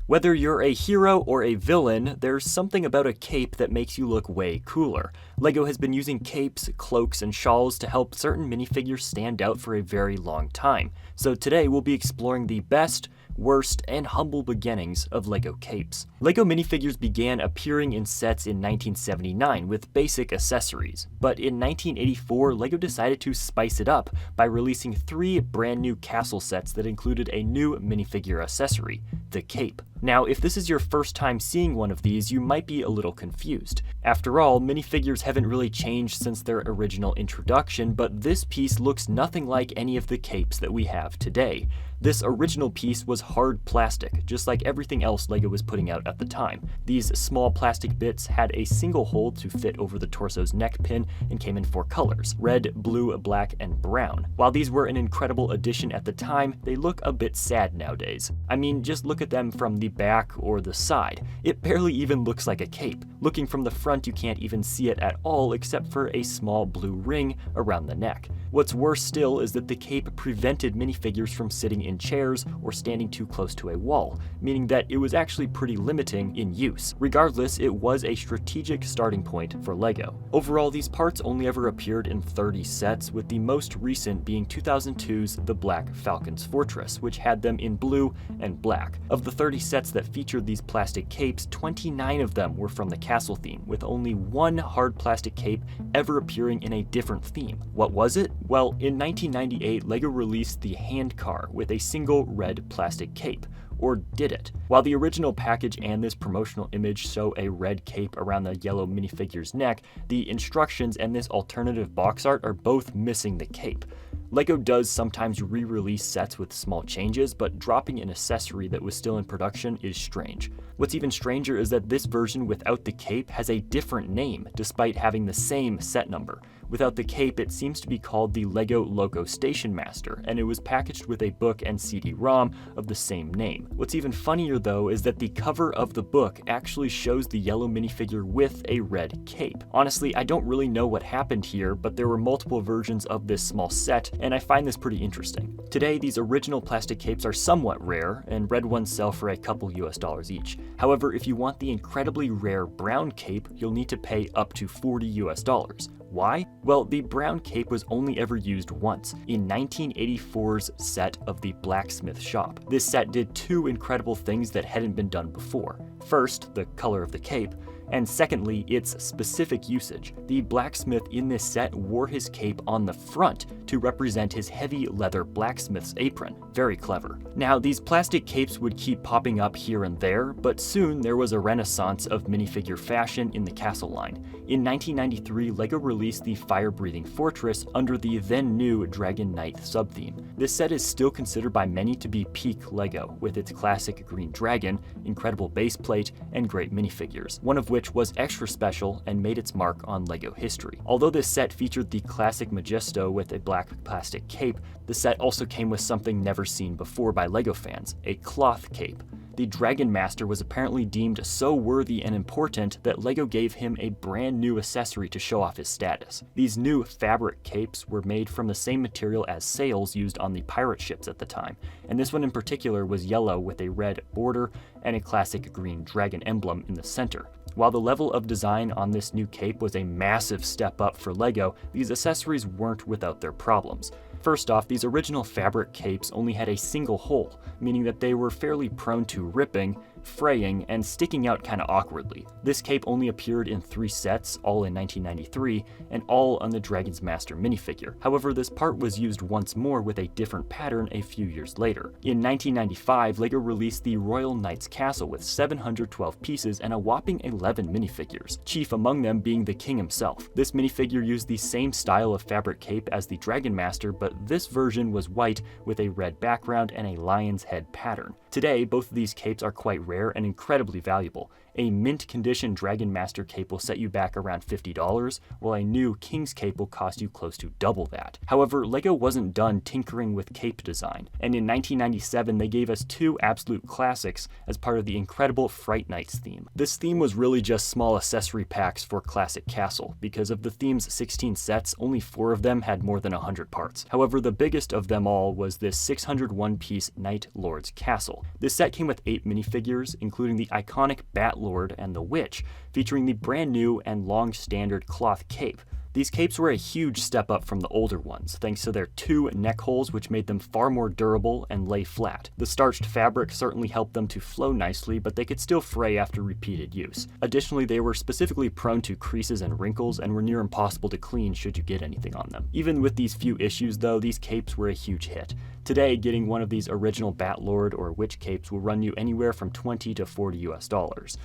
Whether you're a hero or a villain, there's something about a cape that makes you look way cooler. LEGO has been using capes, cloaks, and shawls to help certain minifigures stand out for a very long time. So today we'll be exploring the best, worst, and humble beginnings of LEGO capes. LEGO minifigures began appearing in sets in 1979 with basic accessories, but in 1984 LEGO decided to spice it up by releasing 3 brand new castle sets that included a new minifigure accessory, the cape. Now, if this is your first time seeing one of these, you might be a little confused. After all, minifigures haven't really changed since their original introduction, but this piece looks nothing like any of the capes that we have today. This original piece was hard plastic, just like everything else LEGO was putting out at the time. These small plastic bits had a single hole to fit over the torso's neck pin and came in 4 colors: red, blue, black, and brown. While these were an incredible addition at the time, they look a bit sad nowadays. I mean, just look at them from the back or the side. It barely even looks like a cape. Looking from the front, you can't even see it at all except for a small blue ring around the neck. What's worse still is that the cape prevented minifigures from sitting in chairs or standing too close to a wall, meaning that it was actually pretty limiting in use. Regardless, it was a strategic starting point for LEGO. Overall, these parts only ever appeared in 30 sets, with the most recent being 2002's The Black Falcon's Fortress, which had them in blue and black. Of the 30 sets that featured these plastic capes, 29 of them were from the castle theme, with only 1 hard plastic cape ever appearing in a different theme. What was it? Well, in 1998, LEGO released the hand car with a single red plastic cape. Or did it? While the original package and this promotional image show a red cape around the yellow minifigure's neck, the instructions and this alternative box art are both missing the cape. LEGO does sometimes re-release sets with small changes, but dropping an accessory that was still in production is strange. What's even stranger is that this version without the cape has a different name, despite having the same set number. Without the cape, it seems to be called the LEGO Loco Station Master, and it was packaged with a book and CD-ROM of the same name. What's even funnier though is that the cover of the book actually shows the yellow minifigure with a red cape. Honestly, I don't really know what happened here, but there were multiple versions of this small set, and I find this pretty interesting. Today, these original plastic capes are somewhat rare, and red ones sell for a couple US dollars each. However, if you want the incredibly rare brown cape, you'll need to pay up to 40 US dollars. Why? Well, the brown cape was only ever used once, in 1984's set of the Blacksmith Shop. This set did 2 incredible things that hadn't been done before. First, the color of the cape, and secondly, its specific usage. The blacksmith in this set wore his cape on the front to represent his heavy leather blacksmith's apron. Very clever. Now, these plastic capes would keep popping up here and there, but soon there was a renaissance of minifigure fashion in the castle line. In 1993, LEGO released the fire-breathing fortress under the then-new Dragon Knight sub-theme. This set is still considered by many to be peak LEGO, with its classic green dragon, incredible base plate, and great minifigures, one of which was extra special and made its mark on LEGO history. Although this set featured the classic Majesto with a black plastic cape, the set also came with something never seen before by LEGO fans, a cloth cape. The Dragon Master was apparently deemed so worthy and important that LEGO gave him a brand new accessory to show off his status. These new fabric capes were made from the same material as sails used on the pirate ships at the time, and this one in particular was yellow with a red border and a classic green dragon emblem in the center. While the level of design on this new cape was a massive step up for LEGO, these accessories weren't without their problems. First off, these original fabric capes only had a single hole, meaning that they were fairly prone to ripping, fraying, and sticking out kinda awkwardly. This cape only appeared in 3 sets, all in 1993, and all on the Dragon's Master minifigure. However, this part was used once more with a different pattern a few years later. In 1995, LEGO released the Royal Knight's Castle with 712 pieces and a whopping 11 minifigures, chief among them being the king himself. This minifigure used the same style of fabric cape as the Dragon Master, but this version was white with a red background and a lion's head pattern. Today, both of these capes are quite rare and incredibly valuable. A mint condition Dragon Master cape will set you back around $50, while a new King's cape will cost you close to double that. However, LEGO wasn't done tinkering with cape design, and in 1997 they gave us 2 absolute classics as part of the incredible Fright Nights theme. This theme was really just small accessory packs for Classic Castle. Because of the theme's 16 sets, only 4 of them had more than 100 parts. However, the biggest of them all was this 601-piece Night Lord's Castle. This set came with 8 minifigures, minifigures, including the iconic Bat-Lord and the Witch, featuring the brand new and long standard cloth cape. These capes were a huge step up from the older ones, thanks to their 2 neck holes which made them far more durable and lay flat. The starched fabric certainly helped them to flow nicely, but they could still fray after repeated use. Additionally, they were specifically prone to creases and wrinkles and were near impossible to clean should you get anything on them. Even with these few issues though, these capes were a huge hit. Today, getting one of these original Bat-Lord or Witch capes will run you anywhere from $20 to $40 US.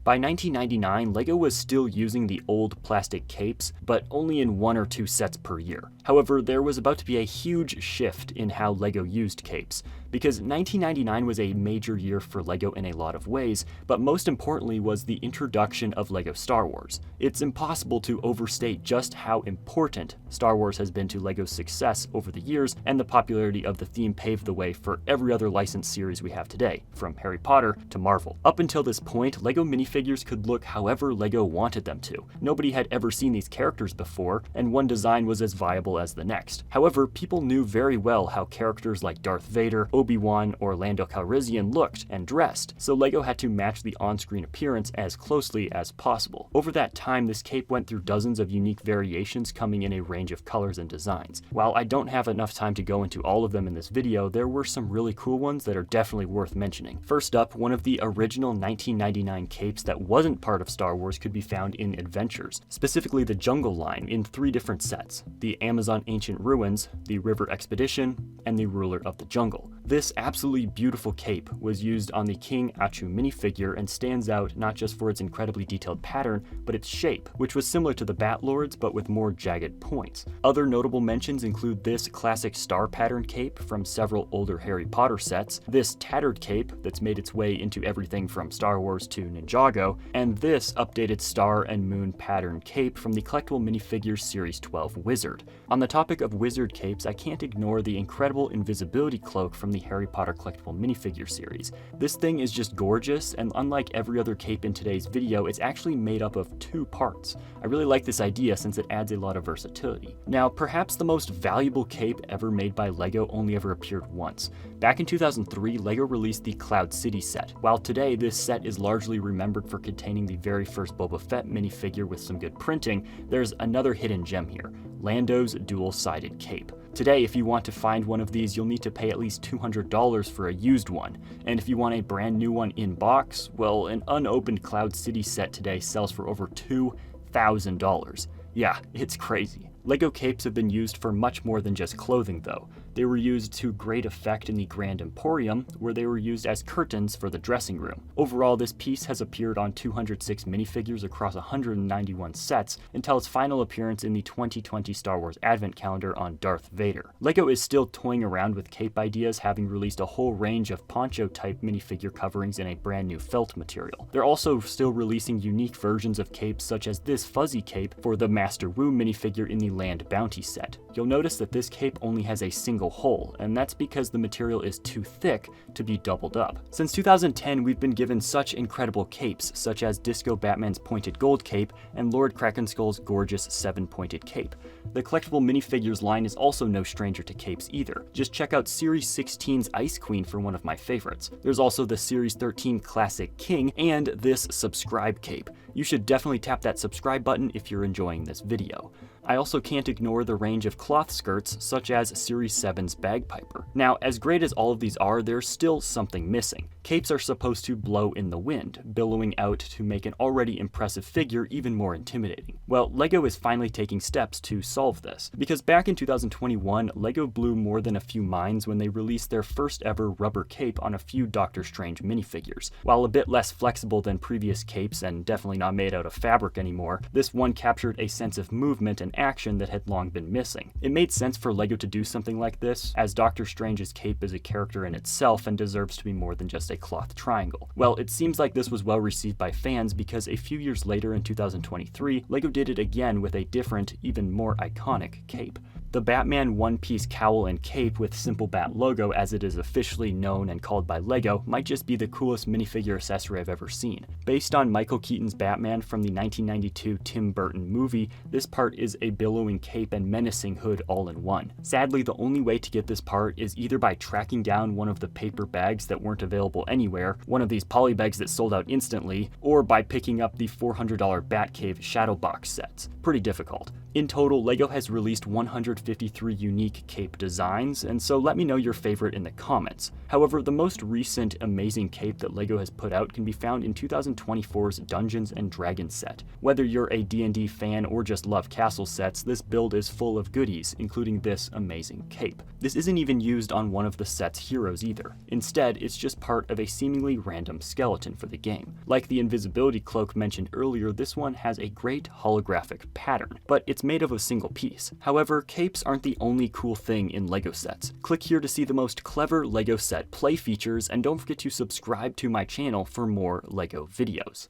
By 1999, LEGO was still using the old plastic capes, but only in 1 or 2 sets per year. However, there was about to be a huge shift in how LEGO used capes, because 1999 was a major year for LEGO in a lot of ways, but most importantly was the introduction of LEGO Star Wars. It's impossible to overstate just how important Star Wars has been to LEGO's success over the years, and the popularity of the theme paved the way for every other licensed series we have today, from Harry Potter to Marvel. Up until this point, LEGO minifigures could look however LEGO wanted them to. Nobody had ever seen these characters before, and one design was as viable as the next. However, people knew very well how characters like Darth Vader, Obi-Wan, or Lando Calrissian looked and dressed, so LEGO had to match the on-screen appearance as closely as possible. Over that time, this cape went through dozens of unique variations coming in a range of colors and designs. While I don't have enough time to go into all of them in this video, there were some really cool ones that are definitely worth mentioning. First up, one of the original 1999 capes that wasn't part of Star Wars could be found in Adventures, specifically the Jungle line in 3 different sets: the Amazon Ancient Ruins, the River Expedition, and the Ruler of the Jungle. This absolutely beautiful cape was used on the King Achu minifigure and stands out not just for its incredibly detailed pattern, but its shape, which was similar to the Bat-Lord's but with more jagged points. Other notable mentions include this classic star pattern cape from several older Harry Potter sets, this tattered cape that's made its way into everything from Star Wars to Ninjago, and this updated star and moon pattern cape from the collectible minifigures Series 12 Wizard. On the topic of wizard capes, I can't ignore the incredible invisibility cloak from the Harry Potter collectible minifigure series. This thing is just gorgeous, and unlike every other cape in today's video, it's actually made up of 2 parts. I really like this idea since it adds a lot of versatility. Now, perhaps the most valuable cape ever made by LEGO only ever appeared once. Back in 2003, LEGO released the Cloud City set. While today this set is largely remembered for containing the very first Boba Fett minifigure with some good printing, there's another hidden gem here: Lando's dual-sided cape. Today, if you want to find one of these, you'll need to pay at least $200 for a used one. And if you want a brand new one in box, well, an unopened Cloud City set today sells for over $2,000. Yeah, it's crazy. LEGO capes have been used for much more than just clothing though. They were used to great effect in the Grand Emporium, where they were used as curtains for the dressing room. Overall, this piece has appeared on 206 minifigures across 191 sets until its final appearance in the 2020 Star Wars Advent Calendar on Darth Vader. LEGO is still toying around with cape ideas, having released a whole range of poncho-type minifigure coverings in a brand new felt material. They're also still releasing unique versions of capes such as this fuzzy cape for the Master Wu minifigure in the Land Bounty set. You'll notice that this cape only has a single hole, and that's because the material is too thick to be doubled up. Since 2010, we've been given such incredible capes, such as Disco Batman's pointed gold cape and Lord Krakenskull's gorgeous 7-pointed cape. The collectible minifigures line is also no stranger to capes either. Just check out Series 16's Ice Queen for one of my favorites. There's also the Series 13 Classic King and this Subscribe cape. You should definitely tap that subscribe button if you're enjoying this video. I also can't ignore the range of cloth skirts, such as Series 7's Bagpiper. Now, as great as all of these are, there's still something missing. Capes are supposed to blow in the wind, billowing out to make an already impressive figure even more intimidating. Well, LEGO is finally taking steps to solve this, because back in 2021, LEGO blew more than a few minds when they released their first ever rubber cape on a few Doctor Strange minifigures. While a bit less flexible than previous capes and definitely not made out of fabric anymore, this one captured a sense of movement and action that had long been missing. It made sense for LEGO to do something like this, as Doctor Strange's cape is a character in itself and deserves to be more than just a cloth triangle. Well, it seems like this was well received by fans because a few years later in 2023, LEGO did it again with a different, even more iconic cape. The Batman one-piece cowl and cape with Simple Bat logo, as it is officially known and called by LEGO, might just be the coolest minifigure accessory I've ever seen. Based on Michael Keaton's Batman from the 1992 Tim Burton movie, this part is a billowing cape and menacing hood all in one. Sadly, the only way to get this part is either by tracking down one of the paper bags that weren't available anywhere, one of these poly bags that sold out instantly, or by picking up the $400 Batcave Shadow Box sets. Pretty difficult. In total, LEGO has released 153 unique cape designs, and so let me know your favorite in the comments. However, the most recent amazing cape that LEGO has put out can be found in 2024's Dungeons & Dragons set. Whether you're a D&D fan or just love castle sets, this build is full of goodies, including this amazing cape. This isn't even used on one of the set's heroes either. Instead, it's just part of a seemingly random skeleton for the game. Like the invisibility cloak mentioned earlier, this one has a great holographic pattern, but it's made of a single piece. However, capes aren't the only cool thing in LEGO sets. Click here to see the most clever LEGO set play features, and don't forget to subscribe to my channel for more LEGO videos.